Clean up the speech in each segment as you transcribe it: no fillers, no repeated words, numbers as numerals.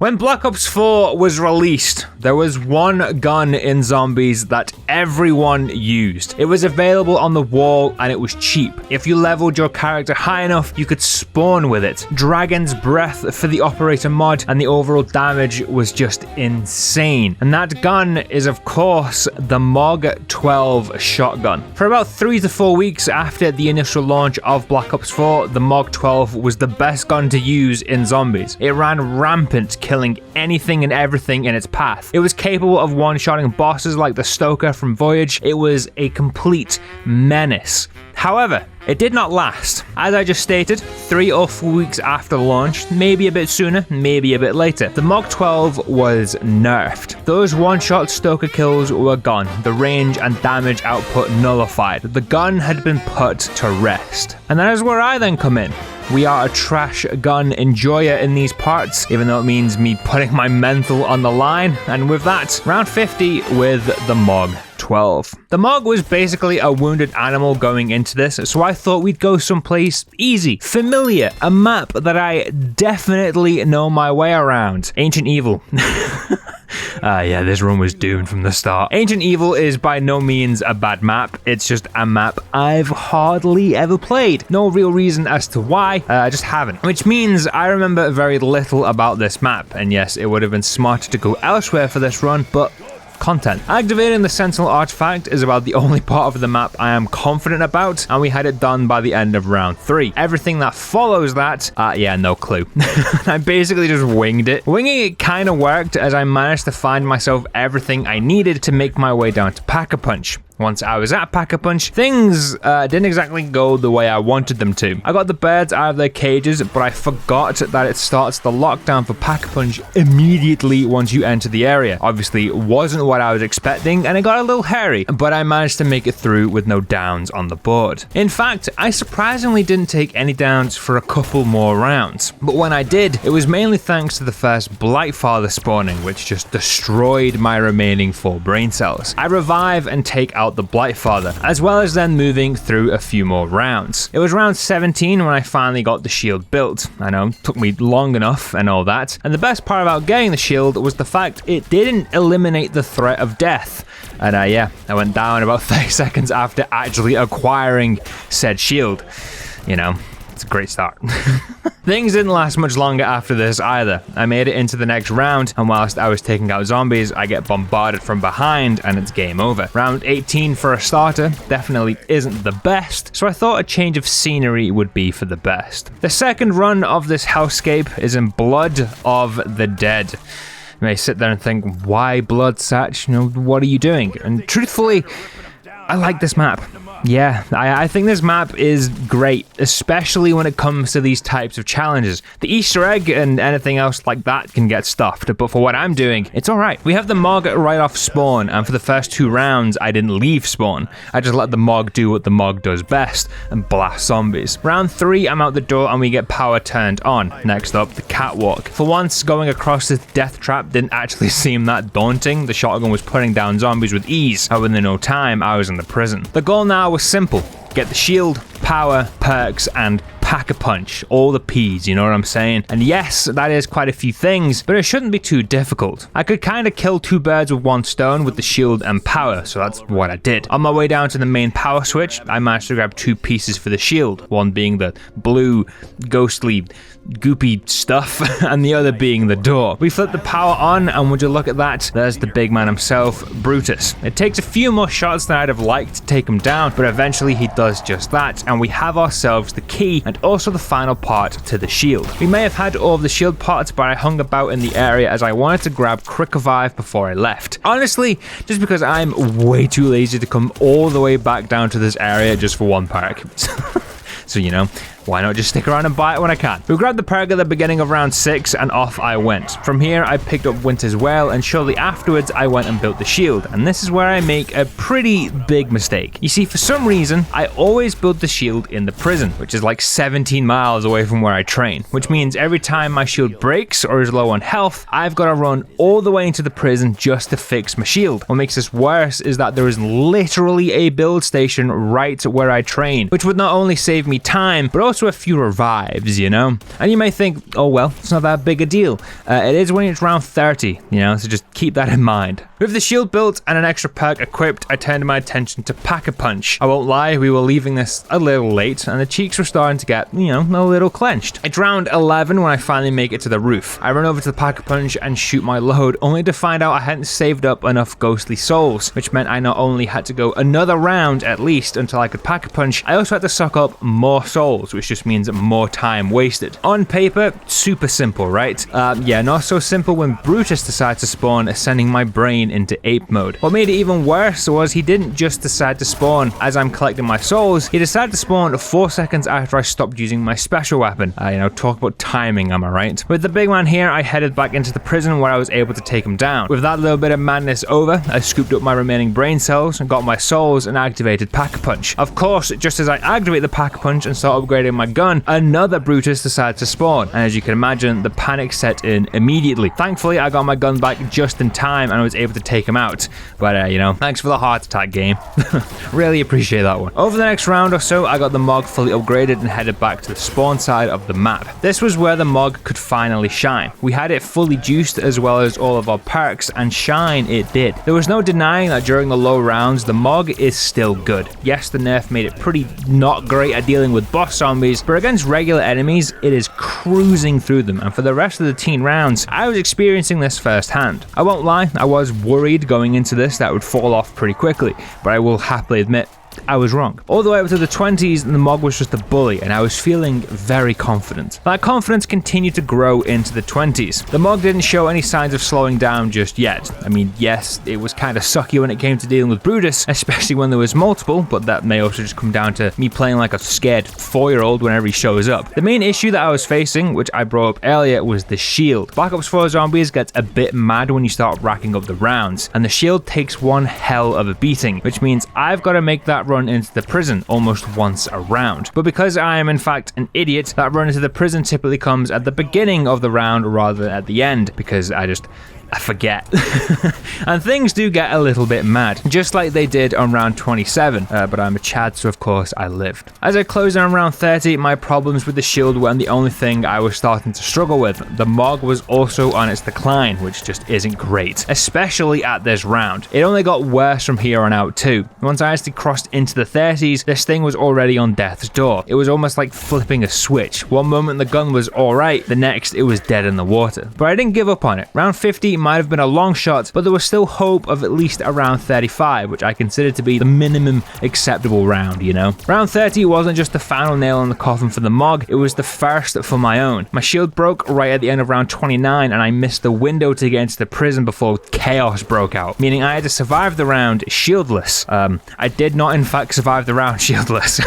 When Black Ops 4 was released, there was one gun in Zombies that everyone used. It was available on the wall and it was cheap. If you leveled your character high enough, you could spawn with it. Dragon's Breath for the Operator mod, and the overall damage was just insane. And that gun is of course the MOG-12 shotgun. For about 3 to 4 weeks after the initial launch of Black Ops 4, the MOG-12 was the best gun to use in Zombies. It ran rampant, killing anything and everything in its path. It was capable of one-shotting bosses like the Stoker from Voyage. It was a complete menace. However, it did not last. As I just stated, 3 or 4 weeks after launch, maybe a bit sooner, maybe a bit later, the MOG-12 was nerfed. Those one-shot Stoker kills were gone, the range and damage output nullified. The gun had been put to rest. And that is where I then come in. We are a trash gun enjoyer in these parts, even though it means me putting my mental on the line. And with that, round 50 with the MOG-12. The MOG was basically a wounded animal going into this, so I thought we'd go someplace easy, familiar, a map that I definitely know my way around. Ancient Evil. Yeah, this run was doomed from the start. Ancient Evil is by no means a bad map, it's just a map I've hardly ever played. No real reason as to why, I just haven't. Which means I remember very little about this map, and yes, it would have been smart to go elsewhere for this run, but content. Activating the Sentinel artifact is about the only part of the map I am confident about, and we had it done by the end of round 3. Everything that follows that, yeah, no clue. I basically just winged it. Winging it kind of worked, as I managed to find myself everything I needed to make my way down to Pack-a-Punch. Once I was at Pack-a-Punch, things didn't exactly go the way I wanted them to. I got the birds out of their cages, but I forgot that it starts the lockdown for Pack-a-Punch immediately once you enter the area. Obviously, it wasn't what I was expecting, and it got a little hairy, but I managed to make it through with no downs on the board. In fact, I surprisingly didn't take any downs for a couple more rounds, but when I did, it was mainly thanks to the first Blightfather spawning, which just destroyed my remaining 4 brain cells. I revive and take out the Blightfather, as well as then moving through a few more rounds. It was round 17 when I finally got the shield built. I know, took me long enough and all that. And the best part about getting the shield was the fact it didn't eliminate the threat of death. And yeah, I went down about 30 seconds after actually acquiring said shield. You know, it's a great start. Things didn't last much longer after this either. I made it into the next round, and whilst I was taking out zombies, I get bombarded from behind and it's game over. Round 18 for a starter definitely isn't the best, so I thought a change of scenery would be for the best. The second run of this hellscape is in Blood of the Dead. You may sit there and think, why Blood, Satch? You know, what are you doing? And truthfully, I like this map. Yeah, I think this map is great, especially when it comes to these types of challenges. The Easter egg and anything else like that can get stuffed, but for what I'm doing, it's alright. We have the MOG right off spawn, and for the first 2 rounds, I didn't leave spawn. I just let the MOG do what the MOG does best, and blast zombies. Round 3, I'm out the door and we get power turned on. Next up, the catwalk. For once, going across this death trap didn't actually seem that daunting. The shotgun was putting down zombies with ease, and within no time, I was in the prison. The goal now was simple. Get the shield, power, perks, and Pack-a-Punch. All the P's, you know what I'm saying? And yes, that is quite a few things, but it shouldn't be too difficult. I could kind of kill 2 birds with 1 stone with the shield and power, so that's what I did. On my way down to the main power switch, I managed to grab 2 pieces for the shield, one being the blue, ghostly, goopy stuff, and the other being the door. We flip the power on, and would you look at that, there's the big man himself, Brutus. It takes a few more shots than I'd have liked to take him down, but eventually he does just that, and we have ourselves the key, and also the final part to the shield. We may have had all of the shield parts, but I hung about in the area as I wanted to grab Quick Revive before I left. Honestly, just because I'm way too lazy to come all the way back down to this area just for 1 perk. So, you know, why not just stick around and buy it when I can? We grabbed the perk at the beginning of round 6 and off I went. From here, I picked up Winter's Well, and shortly afterwards, I went and built the shield. And this is where I make a pretty big mistake. You see, for some reason, I always build the shield in the prison, which is like 17 miles away from where I train, which means every time my shield breaks or is low on health, I've got to run all the way into the prison just to fix my shield. What makes this worse is that there is literally a build station right where I train, which would not only save me time, but also also a few revives, you know? And you may think, oh well, it's not that big a deal. It is when it's round 30, you know, so just keep that in mind. With the shield built and an extra perk equipped, I turned my attention to Pack-a-Punch. I won't lie, we were leaving this a little late, and the cheeks were starting to get, you know, a little clenched. It's round 11 when I finally make it to the roof. I run over to the Pack-a-Punch and shoot my load, only to find out I hadn't saved up enough ghostly souls, which meant I not only had to go another round at least until I could Pack-a-Punch, I also had to suck up more souls, which just means more time wasted. On paper, super simple, right? Yeah, not so simple when Brutus decided to spawn, sending my brain into ape mode. What made it even worse was he didn't just decide to spawn as I'm collecting my souls, he decided to spawn 4 seconds after I stopped using my special weapon. You know, talk about timing, am I right? With the big man here, I headed back into the prison where I was able to take him down. With that little bit of madness over, I scooped up my remaining brain cells and got my souls and activated Pack-a-Punch. Of course, just as I activate the Pack-a-Punch and start upgrading my gun, another Brutus decided to spawn, and as you can imagine, the panic set in immediately. Thankfully, I got my gun back just in time and I was able to take him out. But you know, thanks for the heart attack, game. Really appreciate that one. Over the next round or so, I got the MOG fully upgraded and headed back to the spawn side of the map. This was where the MOG could finally shine. We had it fully juiced as well as all of our perks, and shine it did. There was no denying that during the low rounds, the MOG is still good. Yes, the nerf made it pretty not great at dealing with boss zombies, but against regular enemies, it is cruising through them, and for the rest of the teen rounds, I was experiencing this firsthand. I won't lie, I was worried going into this that it would fall off pretty quickly, but I will happily admit, I was wrong. All the way up to the 20s, the MOG was just a bully, and I was feeling very confident. That confidence continued to grow into the 20s. The MOG didn't show any signs of slowing down just yet. I mean, yes, it was kind of sucky when it came to dealing with Brutus, especially when there was multiple, but that may also just come down to me playing like a scared 4-year-old whenever he shows up. The main issue that I was facing, which I brought up earlier, was the shield. Black Ops 4 Zombies gets a bit mad when you start racking up the rounds, and the shield takes one hell of a beating, which means I've got to make that run into the prison almost once a round. But because I am in fact an idiot, that run into the prison typically comes at the beginning of the round rather than at the end, because I forget. And things do get a little bit mad, just like they did on round 27, but I'm a Chad, so of course I lived. As I closed on round 30, my problems with the shield weren't the only thing I was starting to struggle with. The MOG was also on its decline, which just isn't great, especially at this round. It only got worse from here on out too. Once I actually crossed into the 30s, this thing was already on death's door. It was almost like flipping a switch. One moment the gun was alright, the next it was dead in the water. But I didn't give up on it. Round 50 might have been a long shot, but there was still hope of at least around 35, which I considered to be the minimum acceptable round, you know? Round 30 wasn't just the final nail in the coffin for the MOG, it was the first for my own. My shield broke right at the end of round 29, and I missed the window to get into the prison before chaos broke out, meaning I had to survive the round shieldless. I did not in fact survive the round shieldless.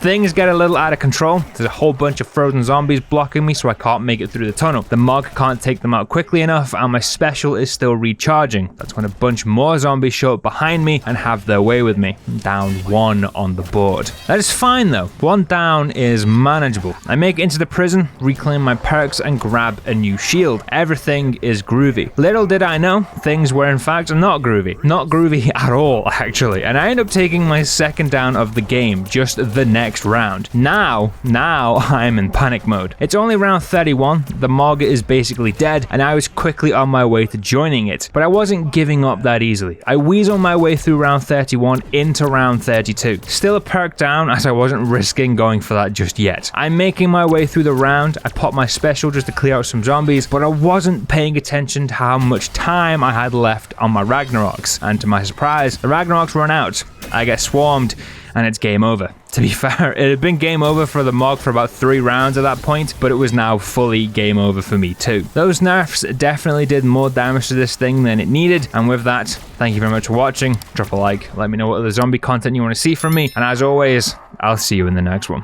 Things get a little out of control. There's a whole bunch of frozen zombies blocking me, so I can't make it through the tunnel. The MOG can't take them out quickly enough, and my special is still recharging. That's when a bunch more zombies show up behind me and have their way with me. Down 1 on the board. That is fine though. 1 down is manageable. I make it into the prison, reclaim my perks, and grab a new shield. Everything is groovy. Little did I know, things were in fact not groovy. Not groovy at all, actually. And I end up taking my second down of the game, just the next round. Now I'm in panic mode. It's only round 31, the MOG is basically dead, and I was quickly on my way to joining it, but I wasn't giving up that easily. I weaseled my way through round 31 into round 32. Still a perk down, as I wasn't risking going for that just yet. I'm making my way through the round. I popped my special just to clear out some zombies, but I wasn't paying attention to how much time I had left on my Ragnaroks, and to my surprise, the Ragnaroks run out. I get swarmed, and it's game over. To be fair, it had been game over for the MOG for about 3 rounds at that point, but it was now fully game over for me too. Those nerfs definitely did more damage to this thing than it needed, and with that, thank you very much for watching. Drop a like, let me know what other zombie content you want to see from me, and as always, I'll see you in the next one.